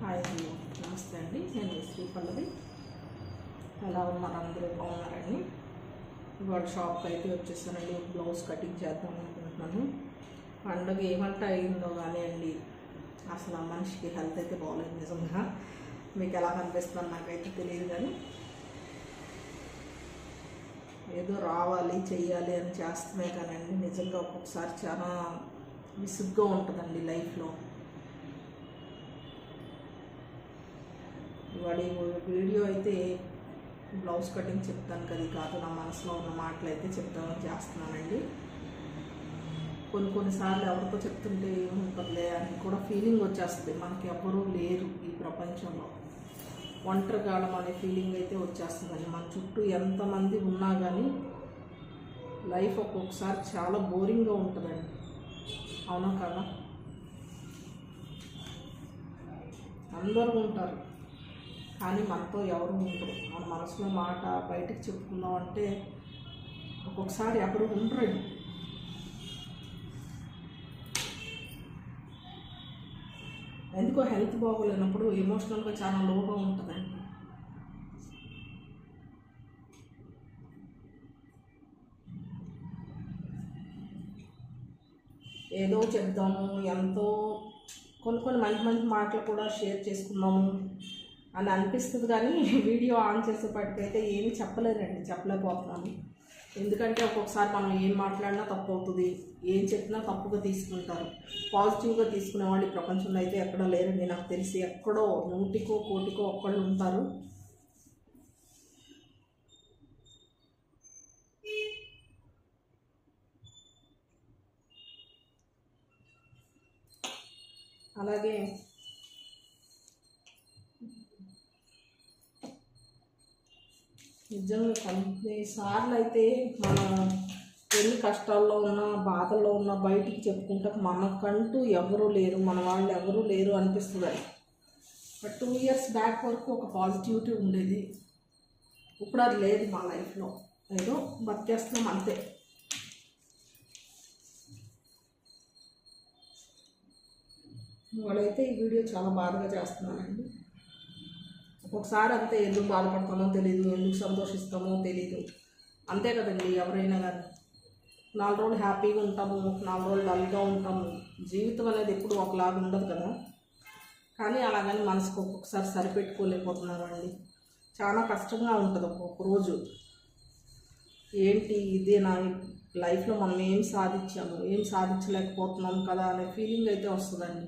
Hi hello నమస్తే అండి. నేను శ్రీ పల్లవి. ఎలా ఉన్నారు? అందరూ బాగున్నారండి. ఇవాళ షాప్కి అయితే వచ్చేసానండి. బ్లౌజ్ కటింగ్ చేద్దాం అనుకుంటున్నాను. పండుగ ఏమంట అయిందో కానీ అండి, అసలు ఆ మనిషికి హెల్త్ అయితే బాగోలేదు నిజంగా. మీకు ఎలా కనిపిస్తుందో నాకైతే తెలియదు, కానీ ఏదో రావాలి చెయ్యాలి అని చేస్తున్నా కానండి నిజంగా ఒక్కొక్కసారి చాలా విసుగ్గా ఉంటుందండి లైఫ్లో. వాడి వీడియో అయితే బ్లౌజ్ కటింగ్ చెప్తాను కదా కాదు, నా మనసులో ఉన్న మాటలు అయితే చెప్తామని చేస్తున్నానండి. కొన్నిసార్లు ఎవరితో చెప్తుంటే ఏముంటుందిలే అని కూడా ఫీలింగ్ వచ్చేస్తుంది. మనకి ఎవ్వరూ లేరు ఈ ప్రపంచంలో, ఒంటరిగాడం అనే ఫీలింగ్ అయితే వచ్చేస్తుందండి. మన చుట్టూ ఎంతమంది ఉన్నా కానీ లైఫ్ ఒక్కొక్కసారి చాలా బోరింగ్గా ఉంటుందండి. అవునా కదా? అందరూ ఉంటారు కానీ మనతో ఎవరు ఉండరు. మన మనసులో మాట బయటికి చెప్పుకుందాం అంటే ఒక్కొక్కసారి ఎవరు ఉండరండి. ఎందుకో హెల్త్ బాగోలేనప్పుడు ఎమోషనల్గా చాలా లోగా ఉంటుందండి. ఏదో చెప్దాము, ఎంతో కొన్ని మంచి మంచి మాటలు కూడా షేర్ చేసుకుందాము అని అనిపిస్తుంది, కానీ వీడియో ఆన్ చేసేపటికైతే ఏమీ చెప్పలేకపోతున్నాను. ఎందుకంటే ఒక్కొక్కసారి మనం ఏం మాట్లాడినా తప్పు అవుతుంది, ఏం చెప్పినా తప్పుగా తీసుకుంటారు. పాజిటివ్గా తీసుకునే వాళ్ళు ఈ ప్రపంచంలో అయితే ఎక్కడో లేరండి నాకు తెలిసి. ఎక్కడో 100కో 1,00,00,000 ఒక్కళ్ళు ఉంటారు. అలాగే నిజంగా కొన్నిసార్లు అయితే మనం ఎన్ని కష్టాల్లో ఉన్నా బాధల్లో ఉన్నా బయటికి చెప్పుకుంటే మనకంటూ ఎవరూ లేరు, మన వాళ్ళు ఎవరూ లేరు అనిపిస్తుంది. బట్ 2 years బ్యాక్ వరకు ఒక పాజిటివిటీ ఉండేది. ఇప్పుడు అది లేదు మా లైఫ్లో. ఏదో బతికేస్తున్నాం అంతే. వాళ్ళైతే ఈ వీడియో చాలా బాధగా చేస్తున్నానండి. ఒకసారి అంతే, ఎందుకు బాధపడతామో తెలీదు, ఎందుకు సంతోషిస్తామో తెలీదు. అంతే కదండి, ఎవరైనా కానీ 4 రోజులు హ్యాపీగా ఉంటాము, 4 రోజులు డల్గా ఉంటాము. జీవితం అనేది ఎప్పుడు ఒకలాగా ఉండదు కదా. కానీ అలాగని మనసుకు ఒక్కొక్కసారి సరిపెట్టుకోలేకపోతున్నామండి. చాలా కష్టంగా ఉంటుంది ఒక్కొక్క రోజు. ఏంటి ఇదే నా లైఫ్లో మనం ఏం సాధించాము, ఏం సాధించలేకపోతున్నాం కదా అనే ఫీలింగ్ అయితే వస్తుందండి.